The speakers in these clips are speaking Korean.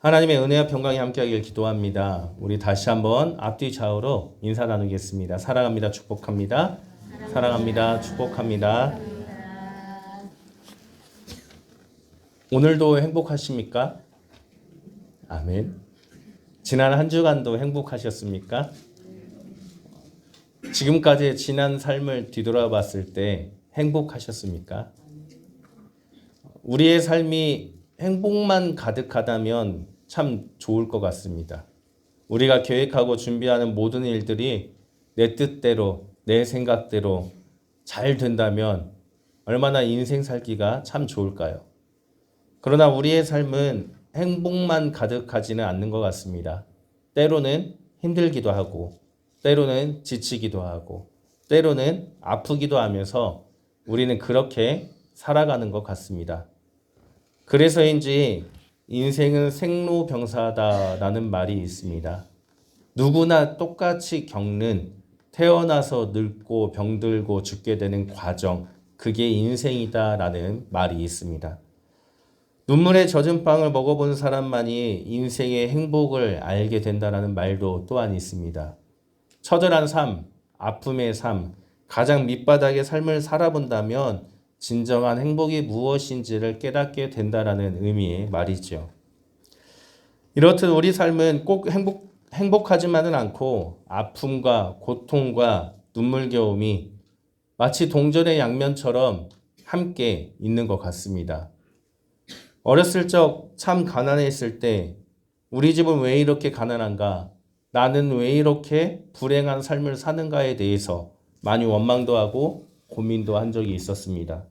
하나님의 은혜와 평강이 함께하길 기도합니다. 우리 다시 한번 앞뒤 좌우로 인사 나누겠습니다. 사랑합니다. 축복합니다. 사랑합니다. 축복합니다. 오늘도 행복하십니까? 아멘. 지난 한 주간도 행복하셨습니까? 지금까지 지난 삶을 뒤돌아봤을 때 행복하셨습니까? 우리의 삶이 행복만 가득하다면 참 좋을 것 같습니다. 우리가 계획하고 준비하는 모든 일들이 내 뜻대로, 내 생각대로 잘 된다면 얼마나 인생 살기가 참 좋을까요? 그러나 우리의 삶은 행복만 가득하지는 않는 것 같습니다. 때로는 힘들기도 하고, 때로는 지치기도 하고, 때로는 아프기도 하면서 우리는 그렇게 살아가는 것 같습니다. 그래서인지 인생은 생로병사다라는 말이 있습니다. 누구나 똑같이 겪는 태어나서 늙고 병들고 죽게 되는 과정, 그게 인생이다라는 말이 있습니다. 눈물에 젖은 빵을 먹어본 사람만이 인생의 행복을 알게 된다라는 말도 또한 있습니다. 처절한 삶, 아픔의 삶, 가장 밑바닥의 삶을 살아본다면 진정한 행복이 무엇인지를 깨닫게 된다라는 의미의 말이죠. 이렇듯 우리 삶은 꼭 행복하지만은 않고 아픔과 고통과 눈물겨움이 마치 동전의 양면처럼 함께 있는 것 같습니다. 어렸을 적 참 가난했을 때 우리 집은 왜 이렇게 가난한가? 나는 왜 이렇게 불행한 삶을 사는가에 대해서 많이 원망도 하고 고민도 한 적이 있었습니다.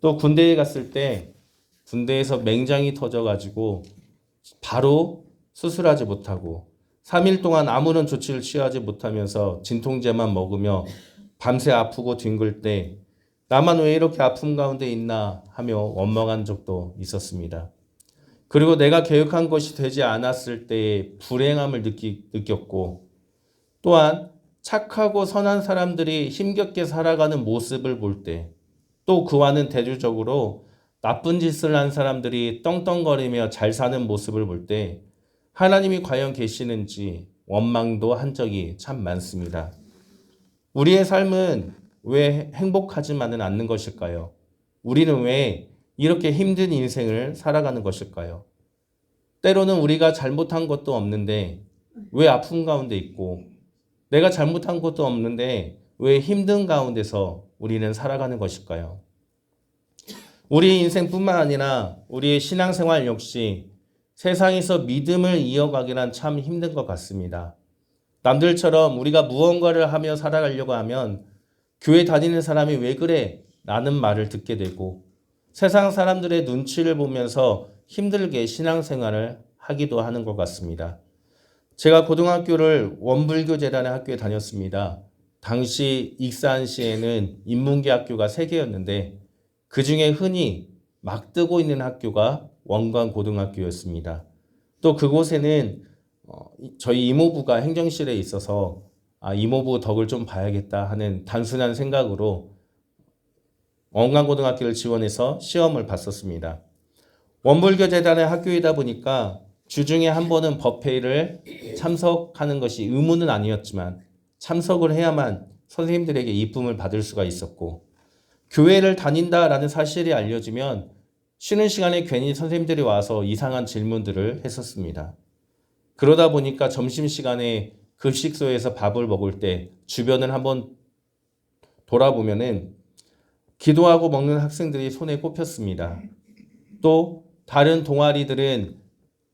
또 군대에 갔을 때 군대에서 맹장이 터져가지고 바로 수술하지 못하고 3일 동안 아무런 조치를 취하지 못하면서 진통제만 먹으며 밤새 아프고 뒹굴 때 나만 왜 이렇게 아픔 가운데 있나 하며 원망한 적도 있었습니다. 그리고 내가 계획한 것이 되지 않았을 때의 불행함을 느꼈고 또한 착하고 선한 사람들이 힘겹게 살아가는 모습을 볼 때 또 그와는 대조적으로 나쁜 짓을 한 사람들이 떵떵거리며 잘 사는 모습을 볼 때 하나님이 과연 계시는지 원망도 한 적이 참 많습니다. 우리의 삶은 왜 행복하지만은 않는 것일까요? 우리는 왜 이렇게 힘든 인생을 살아가는 것일까요? 때로는 우리가 잘못한 것도 없는데 왜 아픔 가운데 있고 내가 잘못한 것도 없는데 왜 힘든 가운데서 우리는 살아가는 것일까요? 우리 인생뿐만 아니라 우리의 신앙생활 역시 세상에서 믿음을 이어가기란 참 힘든 것 같습니다. 남들처럼 우리가 무언가를 하며 살아가려고 하면 교회 다니는 사람이 왜 그래? 라는 말을 듣게 되고 세상 사람들의 눈치를 보면서 힘들게 신앙생활을 하기도 하는 것 같습니다. 제가 고등학교를 원불교재단의 학교에 다녔습니다. 당시 익산시에는 인문계 학교가 3개였는데 그 중에 흔히 막 뜨고 있는 학교가 원광고등학교였습니다. 또 그곳에는 저희 이모부가 행정실에 있어서 이모부 덕을 좀 봐야겠다 하는 단순한 생각으로 원광고등학교를 지원해서 시험을 봤었습니다. 원불교재단의 학교이다 보니까 주중에 한 번은 법회를 참석하는 것이 의무는 아니었지만 참석을 해야만 선생님들에게 이쁨을 받을 수가 있었고 교회를 다닌다라는 사실이 알려지면 쉬는 시간에 괜히 선생님들이 와서 이상한 질문들을 했었습니다. 그러다 보니까 점심시간에 급식소에서 밥을 먹을 때 주변을 한번 돌아보면은 기도하고 먹는 학생들이 손에 꼽혔습니다. 또 다른 동아리들은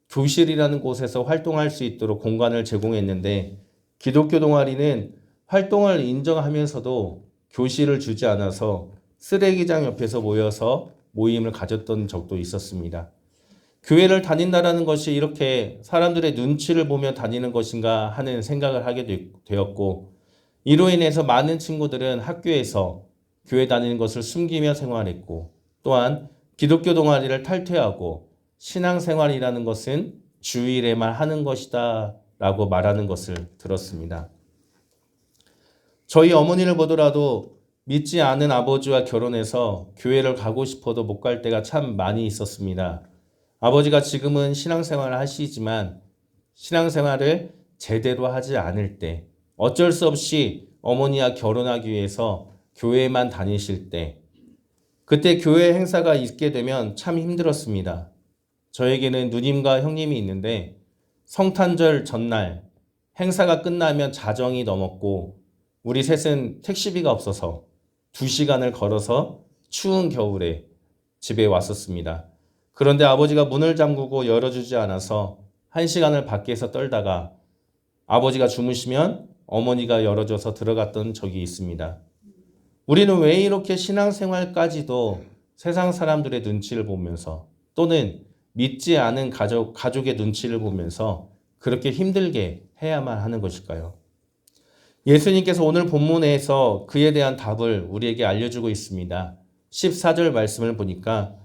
교실이라는 곳에서 활동할 수 있도록 공간을 제공했는데 기독교 동아리는 활동을 인정하면서도 교실을 주지 않아서 쓰레기장 옆에서 모여서 모임을 가졌던 적도 있었습니다. 교회를 다닌다라는 것이 이렇게 사람들의 눈치를 보며 다니는 것인가 하는 생각을 하게 되었고 이로 인해서 많은 친구들은 학교에서 교회 다니는 것을 숨기며 생활했고 또한 기독교 동아리를 탈퇴하고 신앙생활이라는 것은 주일에만 하는 것이다 라고 말하는 것을 들었습니다. 저희 어머니를 보더라도 믿지 않은 아버지와 결혼해서 교회를 가고 싶어도 못 갈 때가 참 많이 있었습니다. 아버지가 지금은 신앙생활을 하시지만 신앙생활을 제대로 하지 않을 때, 어쩔 수 없이 어머니와 결혼하기 위해서 교회만 다니실 때, 그때 교회 행사가 있게 되면 참 힘들었습니다. 저에게는 누님과 형님이 있는데 성탄절 전날 행사가 끝나면 자정이 넘었고 우리 셋은 택시비가 없어서 2시간을 걸어서 추운 겨울에 집에 왔었습니다. 그런데 아버지가 문을 잠그고 열어주지 않아서 1시간을 밖에서 떨다가 아버지가 주무시면 어머니가 열어줘서 들어갔던 적이 있습니다. 우리는 왜 이렇게 신앙생활까지도 세상 사람들의 눈치를 보면서 또는 믿지 않은 가족의 눈치를 보면서 그렇게 힘들게 해야만 하는 것일까요? 예수님께서 오늘 본문에서 그에 대한 답을 우리에게 알려주고 있습니다. 14절 말씀을 보니까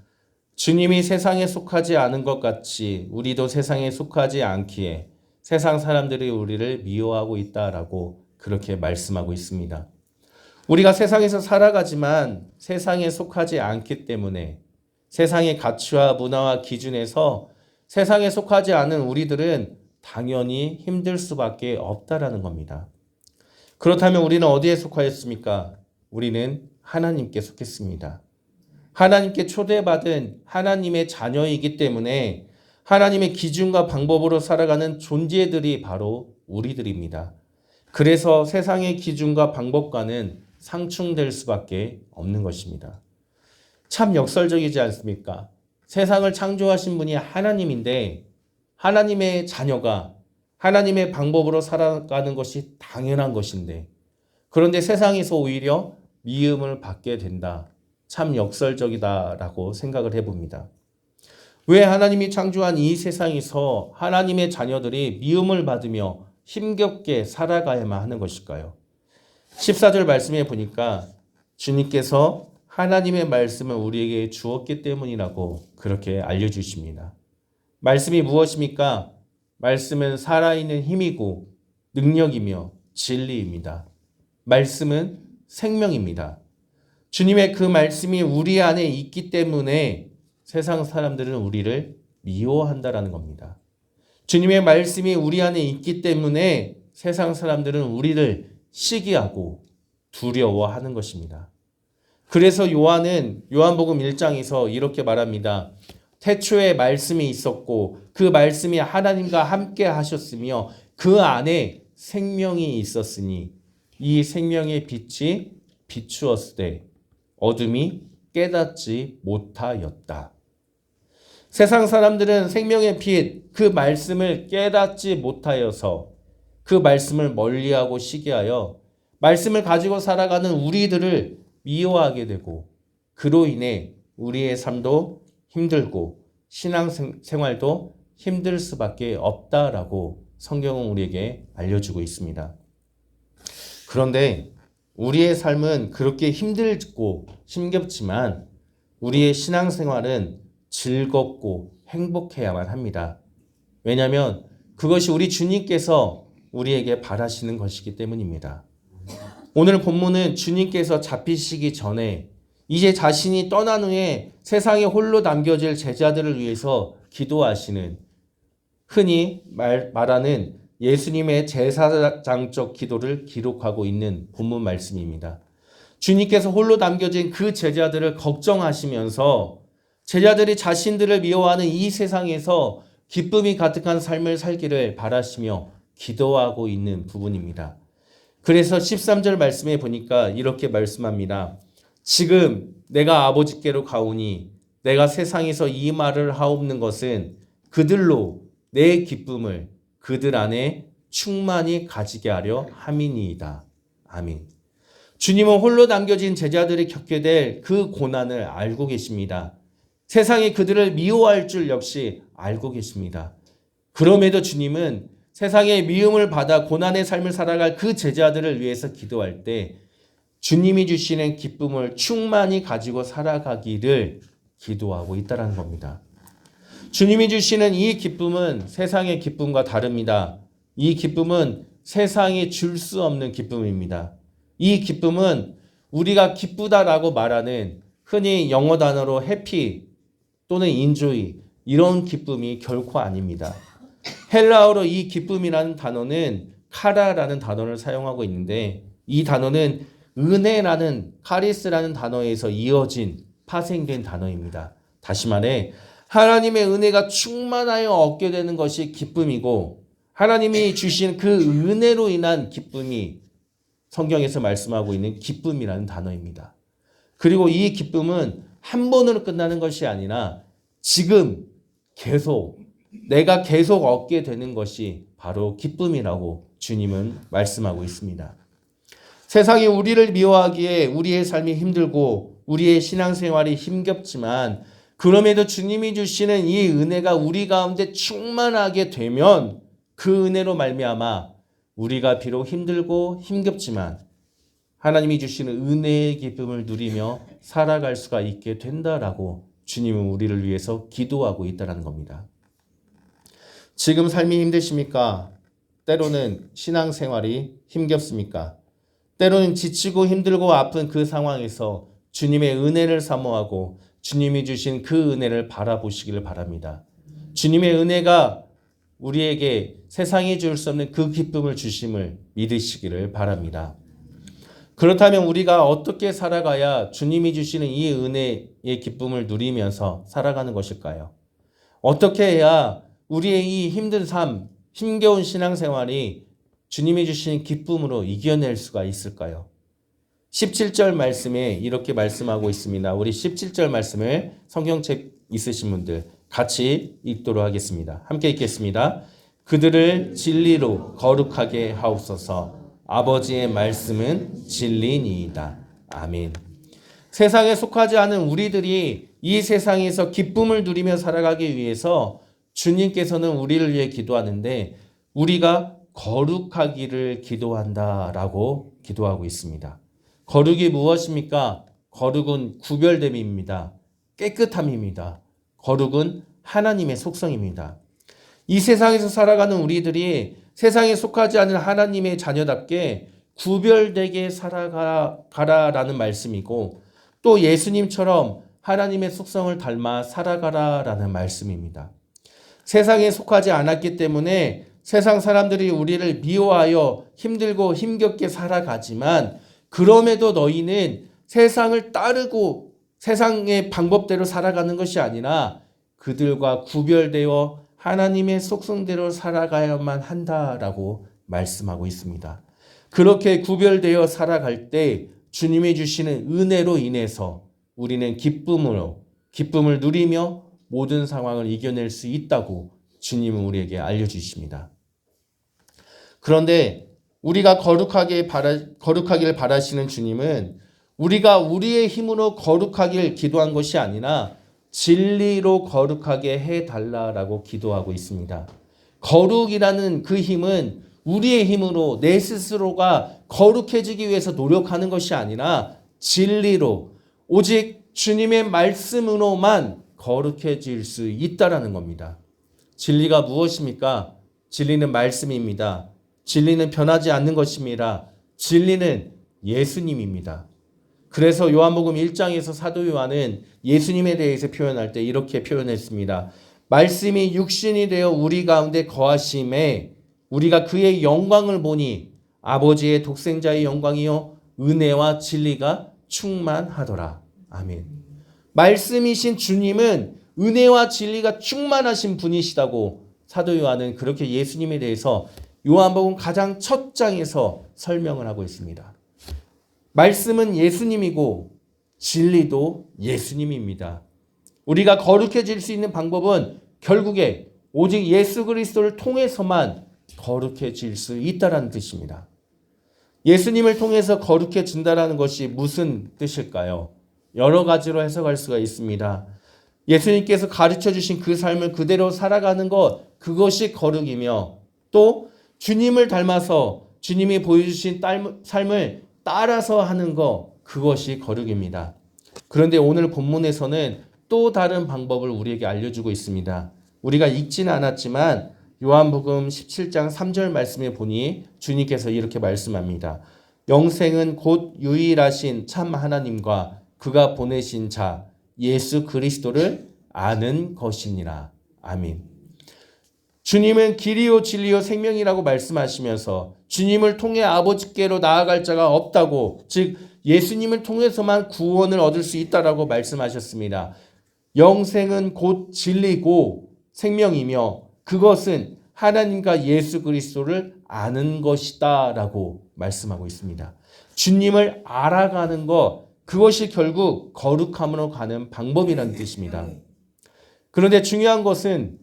주님이 세상에 속하지 않은 것 같이 우리도 세상에 속하지 않기에 세상 사람들이 우리를 미워하고 있다라고 그렇게 말씀하고 있습니다. 우리가 세상에서 살아가지만 세상에 속하지 않기 때문에 세상의 가치와 문화와 기준에서 세상에 속하지 않은 우리들은 당연히 힘들 수밖에 없다라는 겁니다. 그렇다면 우리는 어디에 속하였습니까? 우리는 하나님께 속했습니다. 하나님께 초대받은 하나님의 자녀이기 때문에 하나님의 기준과 방법으로 살아가는 존재들이 바로 우리들입니다. 그래서 세상의 기준과 방법과는 상충될 수밖에 없는 것입니다. 참 역설적이지 않습니까? 세상을 창조하신 분이 하나님인데 하나님의 자녀가 하나님의 방법으로 살아가는 것이 당연한 것인데 그런데 세상에서 오히려 미움을 받게 된다. 참 역설적이다라고 생각을 해봅니다. 왜 하나님이 창조한 이 세상에서 하나님의 자녀들이 미움을 받으며 힘겹게 살아가야만 하는 것일까요? 14절 말씀에 보니까 주님께서 하나님의 말씀을 우리에게 주었기 때문이라고 그렇게 알려주십니다. 말씀이 무엇입니까? 말씀은 살아있는 힘이고 능력이며 진리입니다. 말씀은 생명입니다. 주님의 그 말씀이 우리 안에 있기 때문에 세상 사람들은 우리를 미워한다라는 겁니다. 주님의 말씀이 우리 안에 있기 때문에 세상 사람들은 우리를 시기하고 두려워하는 것입니다. 그래서 요한은 요한복음 1장에서 이렇게 말합니다. 태초에 말씀이 있었고 그 말씀이 하나님과 함께 하셨으며 그 안에 생명이 있었으니 이 생명의 빛이 비추었을 때 어둠이 깨닫지 못하였다. 세상 사람들은 생명의 빛, 그 말씀을 깨닫지 못하여서 그 말씀을 멀리하고 시기하여 말씀을 가지고 살아가는 우리들을 미워하게 되고 그로 인해 우리의 삶도 힘들고 신앙생활도 힘들 수밖에 없다라고 성경은 우리에게 알려주고 있습니다. 그런데 우리의 삶은 그렇게 힘들고 힘겹지만 우리의 신앙생활은 즐겁고 행복해야만 합니다. 왜냐하면 그것이 우리 주님께서 우리에게 바라시는 것이기 때문입니다. 오늘 본문은 주님께서 잡히시기 전에 이제 자신이 떠난 후에 세상에 홀로 남겨질 제자들을 위해서 기도하시는 흔히 말하는 예수님의 제사장적 기도를 기록하고 있는 본문 말씀입니다. 주님께서 홀로 남겨진 그 제자들을 걱정하시면서 제자들이 자신들을 미워하는 이 세상에서 기쁨이 가득한 삶을 살기를 바라시며 기도하고 있는 부분입니다. 그래서 13절 말씀에 보니까 이렇게 말씀합니다. 지금 내가 아버지께로 가오니 내가 세상에서 이 말을 하옵는 것은 그들로 내 기쁨을 그들 안에 충만히 가지게 하려 함이니이다. 아멘. 주님은 홀로 남겨진 제자들이 겪게 될 그 고난을 알고 계십니다. 세상이 그들을 미워할 줄 역시 알고 계십니다. 그럼에도 주님은 세상의 미움을 받아 고난의 삶을 살아갈 그 제자들을 위해서 기도할 때 주님이 주시는 기쁨을 충만히 가지고 살아가기를 기도하고 있다는 겁니다. 주님이 주시는 이 기쁨은 세상의 기쁨과 다릅니다. 이 기쁨은 세상이 줄 수 없는 기쁨입니다. 이 기쁨은 우리가 기쁘다라고 말하는 흔히 영어 단어로 해피 또는 인조이 이런 기쁨이 결코 아닙니다. 헬라어로 이 기쁨이라는 단어는 카라라는 단어를 사용하고 있는데 이 단어는 은혜라는 카리스라는 단어에서 이어진 파생된 단어입니다. 다시 말해 하나님의 은혜가 충만하여 얻게 되는 것이 기쁨이고 하나님이 주신 그 은혜로 인한 기쁨이 성경에서 말씀하고 있는 기쁨이라는 단어입니다. 그리고 이 기쁨은 한 번으로 끝나는 것이 아니라 지금 내가 계속 얻게 되는 것이 바로 기쁨이라고 주님은 말씀하고 있습니다. 세상이 우리를 미워하기에 우리의 삶이 힘들고 우리의 신앙생활이 힘겹지만 그럼에도 주님이 주시는 이 은혜가 우리 가운데 충만하게 되면 그 은혜로 말미암아 우리가 비록 힘들고 힘겹지만 하나님이 주시는 은혜의 기쁨을 누리며 살아갈 수가 있게 된다라고 주님은 우리를 위해서 기도하고 있다는 겁니다. 지금 삶이 힘드십니까? 때로는 신앙생활이 힘겹습니까? 때로는 지치고 힘들고 아픈 그 상황에서 주님의 은혜를 사모하고 주님이 주신 그 은혜를 바라보시기를 바랍니다. 주님의 은혜가 우리에게 세상이 줄 수 없는 그 기쁨을 주심을 믿으시기를 바랍니다. 그렇다면 우리가 어떻게 살아가야 주님이 주시는 이 은혜의 기쁨을 누리면서 살아가는 것일까요? 어떻게 해야 우리의 이 힘든 삶, 힘겨운 신앙생활이 주님이 주신 기쁨으로 이겨낼 수가 있을까요? 17절 말씀에 이렇게 말씀하고 있습니다. 우리 17절 말씀을 성경책 있으신 분들 같이 읽도록 하겠습니다. 함께 읽겠습니다. 그들을 진리로 거룩하게 하옵소서. 아버지의 말씀은 진리니이다. 아멘. 세상에 속하지 않은 우리들이 이 세상에서 기쁨을 누리며 살아가기 위해서 주님께서는 우리를 위해 기도하는데 우리가 거룩하기를 기도한다라고 기도하고 있습니다. 거룩이 무엇입니까? 거룩은 구별됨입니다. 깨끗함입니다. 거룩은 하나님의 속성입니다. 이 세상에서 살아가는 우리들이 세상에 속하지 않은 하나님의 자녀답게 구별되게 살아가라라는 말씀이고 또 예수님처럼 하나님의 속성을 닮아 살아가라라는 말씀입니다. 세상에 속하지 않았기 때문에 세상 사람들이 우리를 미워하여 힘들고 힘겹게 살아가지만 그럼에도 너희는 세상을 따르고 세상의 방법대로 살아가는 것이 아니라 그들과 구별되어 하나님의 속성대로 살아가야만 한다라고 말씀하고 있습니다. 그렇게 구별되어 살아갈 때 주님이 주시는 은혜로 인해서 우리는 기쁨을 누리며 모든 상황을 이겨낼 수 있다고 주님은 우리에게 알려주십니다. 그런데 우리가 거룩하기를 바라시는 주님은 우리가 우리의 힘으로 거룩하길 기도한 것이 아니라 진리로 거룩하게 해달라라고 기도하고 있습니다. 거룩이라는 그 힘은 우리의 힘으로 내 스스로가 거룩해지기 위해서 노력하는 것이 아니라 진리로 오직 주님의 말씀으로만 거룩해질 수 있다라는 겁니다. 진리가 무엇입니까? 진리는 말씀입니다. 진리는 변하지 않는 것입니다. 진리는 예수님입니다. 그래서 요한복음 1장에서 사도 요한은 예수님에 대해서 표현할 때 이렇게 표현했습니다. 말씀이 육신이 되어 우리 가운데 거하심에 우리가 그의 영광을 보니 아버지의 독생자의 영광이요 은혜와 진리가 충만하더라. 아멘. 말씀이신 주님은 은혜와 진리가 충만하신 분이시다고 사도 요한은 그렇게 예수님에 대해서 요한복음 가장 첫 장에서 설명을 하고 있습니다. 말씀은 예수님이고 진리도 예수님입니다. 우리가 거룩해질 수 있는 방법은 결국에 오직 예수 그리스도를 통해서만 거룩해질 수 있다는 뜻입니다. 예수님을 통해서 거룩해진다는 것이 무슨 뜻일까요? 여러 가지로 해석할 수가 있습니다. 예수님께서 가르쳐 주신 그 삶을 그대로 살아가는 것, 그것이 거룩이며 또 주님을 닮아서 주님이 보여주신 삶을 따라서 하는 것, 그것이 거룩입니다. 그런데 오늘 본문에서는 또 다른 방법을 우리에게 알려주고 있습니다. 우리가 읽지는 않았지만 요한복음 17장 3절 말씀에 보니 주님께서 이렇게 말씀합니다. 영생은 곧 유일하신 참 하나님과 그가 보내신 자 예수 그리스도를 아는 것이니라. 아멘. 주님은 길이요 진리요 생명이라고 말씀하시면서 주님을 통해 아버지께로 나아갈 자가 없다고, 즉 예수님을 통해서만 구원을 얻을 수 있다라고 말씀하셨습니다. 영생은 곧 진리고 생명이며 그것은 하나님과 예수 그리스도를 아는 것이다 라고 말씀하고 있습니다. 주님을 알아가는 것, 그것이 결국 거룩함으로 가는 방법이라는 뜻입니다. 그런데 중요한 것은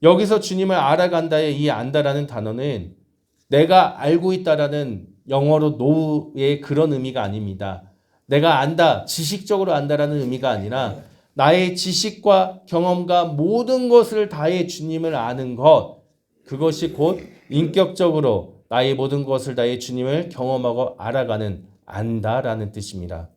여기서 주님을 알아간다의 이 안다라는 단어는 내가 알고 있다라는 영어로 know의 그런 의미가 아닙니다. 내가 안다, 지식적으로 안다라는 의미가 아니라 나의 지식과 경험과 모든 것을 다해 주님을 아는 것, 그것이 곧 인격적으로 나의 모든 것을 다해 주님을 경험하고 알아가는 안다라는 뜻입니다.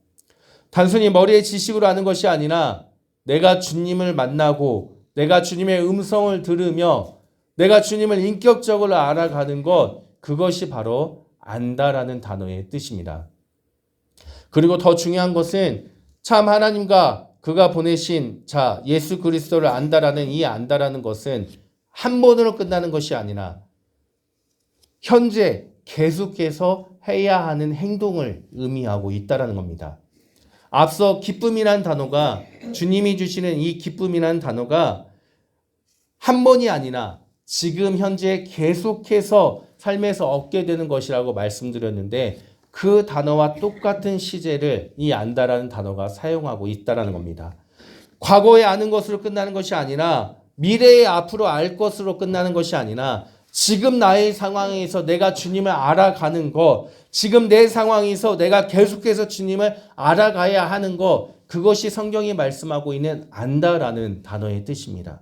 단순히 머리의 지식으로 아는 것이 아니라 내가 주님을 만나고 내가 주님의 음성을 들으며 내가 주님을 인격적으로 알아가는 것, 그것이 바로 안다라는 단어의 뜻입니다. 그리고 더 중요한 것은 참 하나님과 그가 보내신 자 예수 그리스도를 안다라는 이 안다라는 것은 한 번으로 끝나는 것이 아니라 현재 계속해서 해야 하는 행동을 의미하고 있다라는 겁니다. 앞서 기쁨이란 단어가, 주님이 주시는 이 기쁨이란 단어가 한 번이 아니라 지금 현재 계속해서 삶에서 얻게 되는 것이라고 말씀드렸는데, 그 단어와 똑같은 시제를 이 안다라는 단어가 사용하고 있다라는 겁니다. 과거에 아는 것으로 끝나는 것이 아니라 미래에 앞으로 알 것으로 끝나는 것이 아니라 지금 나의 상황에서 내가 주님을 알아가는 것, 지금 내 상황에서 내가 계속해서 주님을 알아가야 하는 것, 그것이 성경이 말씀하고 있는 안다라는 단어의 뜻입니다.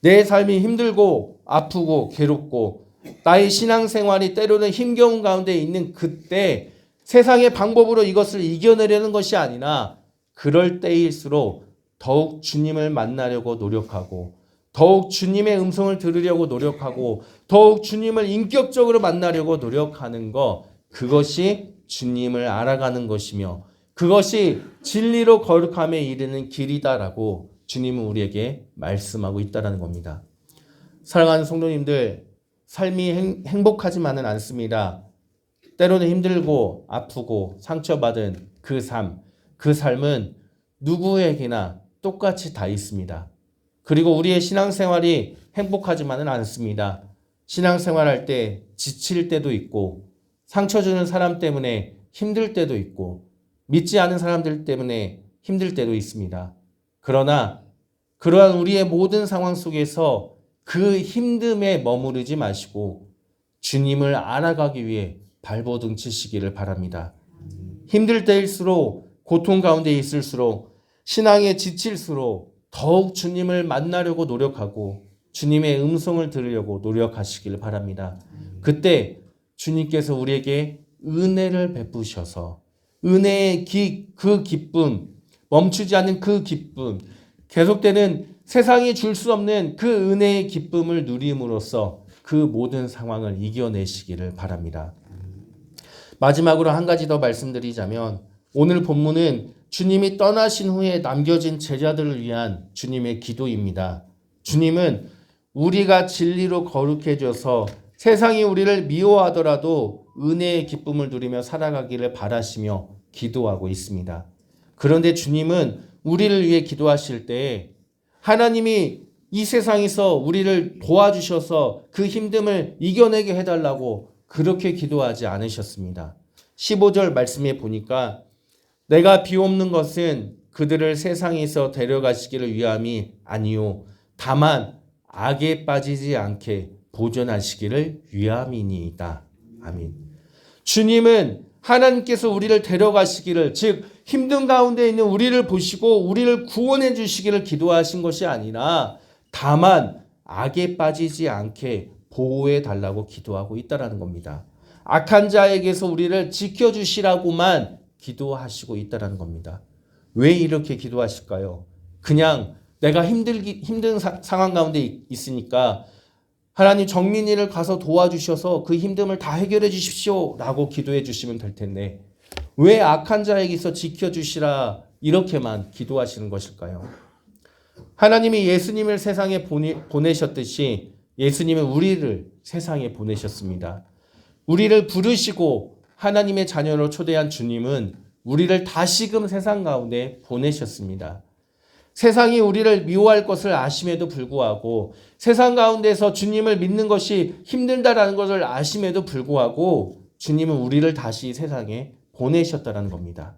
내 삶이 힘들고 아프고 괴롭고 나의 신앙생활이 때로는 힘겨운 가운데 있는 그때 세상의 방법으로 이것을 이겨내려는 것이 아니라 그럴 때일수록 더욱 주님을 만나려고 노력하고 더욱 주님의 음성을 들으려고 노력하고 더욱 주님을 인격적으로 만나려고 노력하는 것, 그것이 주님을 알아가는 것이며 그것이 진리로 거룩함에 이르는 길이다라고 주님은 우리에게 말씀하고 있다는 겁니다. 사랑하는 성도님들, 삶이 행복하지만은 않습니다. 때로는 힘들고 아프고 상처받은 그 삶은 누구에게나 똑같이 다 있습니다. 그리고 우리의 신앙생활이 행복하지만은 않습니다. 신앙생활할 때 지칠 때도 있고 상처 주는 사람 때문에 힘들 때도 있고 믿지 않은 사람들 때문에 힘들 때도 있습니다. 그러나 그러한 우리의 모든 상황 속에서 그 힘듦에 머무르지 마시고 주님을 알아가기 위해 발버둥 치시기를 바랍니다. 힘들 때일수록, 고통 가운데 있을수록, 신앙에 지칠수록 더욱 주님을 만나려고 노력하고 주님의 음성을 들으려고 노력하시기를 바랍니다. 그때 주님께서 우리에게 은혜를 베푸셔서 은혜의 그 기쁨, 멈추지 않는 그 기쁨, 계속되는 세상이 줄 수 없는 그 은혜의 기쁨을 누림으로써 그 모든 상황을 이겨내시기를 바랍니다. 마지막으로 한 가지 더 말씀드리자면, 오늘 본문은 주님이 떠나신 후에 남겨진 제자들을 위한 주님의 기도입니다. 주님은 우리가 진리로 거룩해져서 세상이 우리를 미워하더라도 은혜의 기쁨을 누리며 살아가기를 바라시며 기도하고 있습니다. 그런데 주님은 우리를 위해 기도하실 때 하나님이 이 세상에서 우리를 도와주셔서 그 힘듦을 이겨내게 해달라고 그렇게 기도하지 않으셨습니다. 15절 말씀에 보니까 내가 비옵는 것은 그들을 세상에서 데려가시기를 위함이 아니요 다만 악에 빠지지 않게 보존하시기를 위함이니이다. 아멘. 주님은 하나님께서 우리를 데려가시기를, 즉 힘든 가운데 있는 우리를 보시고 우리를 구원해 주시기를 기도하신 것이 아니라 다만 악에 빠지지 않게 보호해 달라고 기도하고 있다는 겁니다. 악한 자에게서 우리를 지켜주시라고만 기도하시고 있다는 겁니다. 왜 이렇게 기도하실까요? 그냥 내가 힘든 상황 가운데 있으니까 하나님 정민이를 가서 도와주셔서 그 힘듦을 다 해결해 주십시오 라고 기도해 주시면 될 텐데 왜 악한 자에게서 지켜주시라 이렇게만 기도하시는 것일까요? 하나님이 예수님을 세상에 보내셨듯이 예수님은 우리를 세상에 보내셨습니다. 우리를 부르시고 하나님의 자녀로 초대한 주님은 우리를 다시금 세상 가운데 보내셨습니다. 세상이 우리를 미워할 것을 아심에도 불구하고 세상 가운데서 주님을 믿는 것이 힘들다라는 것을 아심에도 불구하고 주님은 우리를 다시 세상에 보내셨다는 겁니다.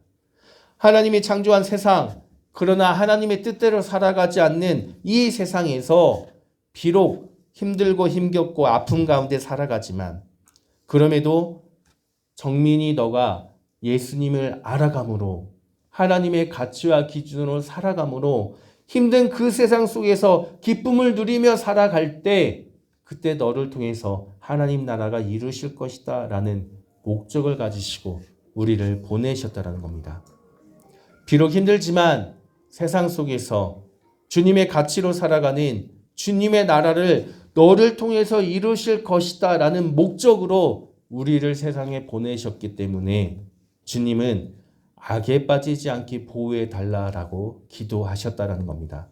하나님이 창조한 세상, 그러나 하나님의 뜻대로 살아가지 않는 이 세상에서 비록 힘들고 힘겹고 아픔 가운데 살아가지만 그럼에도 정민이 너가 예수님을 알아감으로 하나님의 가치와 기준으로 살아감으로 힘든 그 세상 속에서 기쁨을 누리며 살아갈 때 그때 너를 통해서 하나님 나라가 이루실 것이다 라는 목적을 가지시고 우리를 보내셨다는 겁니다. 비록 힘들지만 세상 속에서 주님의 가치로 살아가는 주님의 나라를 너를 통해서 이루실 것이다 라는 목적으로 우리를 세상에 보내셨기 때문에 주님은 악에 빠지지 않게 보호해 달라라고 기도하셨다라는 겁니다.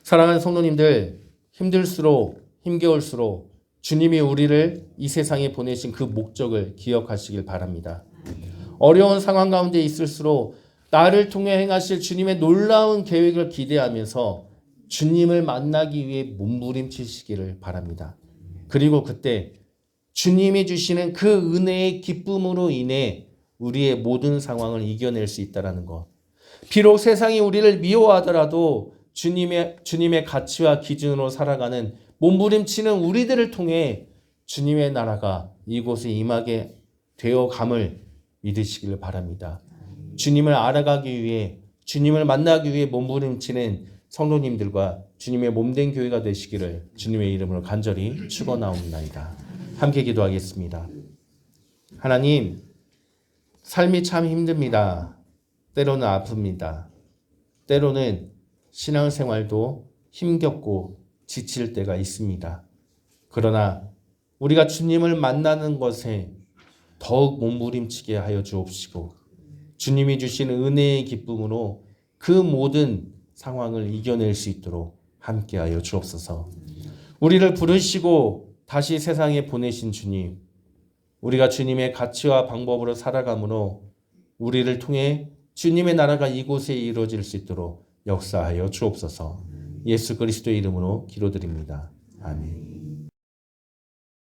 사랑하는 성도님들, 힘들수록 힘겨울수록 주님이 우리를 이 세상에 보내신 그 목적을 기억하시길 바랍니다. 어려운 상황 가운데 있을수록 나를 통해 행하실 주님의 놀라운 계획을 기대하면서 주님을 만나기 위해 몸부림치시기를 바랍니다. 그리고 그때 주님이 주시는 그 은혜의 기쁨으로 인해 우리의 모든 상황을 이겨낼 수 있다는 것. 비록 세상이 우리를 미워하더라도 주님의 가치와 기준으로 살아가는 몸부림치는 우리들을 통해 주님의 나라가 이곳에 임하게 되어감을 믿으시길 바랍니다. 주님을 알아가기 위해 주님을 만나기 위해 몸부림치는 성도님들과 주님의 몸된 교회가 되시기를 주님의 이름으로 간절히 축원하옵나이다. 함께 기도하겠습니다. 하나님, 삶이 참 힘듭니다. 때로는 아픕니다. 때로는 신앙생활도 힘겹고 지칠 때가 있습니다. 그러나 우리가 주님을 만나는 것에 더욱 몸부림치게 하여 주옵시고 주님이 주시는 은혜의 기쁨으로 그 모든 상황을 이겨낼 수 있도록 함께하여 주옵소서. 우리를 부르시고 다시 세상에 보내신 주님, 우리가 주님의 가치와 방법으로 살아가므로 우리를 통해 주님의 나라가 이곳에 이루어질 수 있도록 역사하여 주옵소서. 예수 그리스도의 이름으로 기도드립니다. 아멘.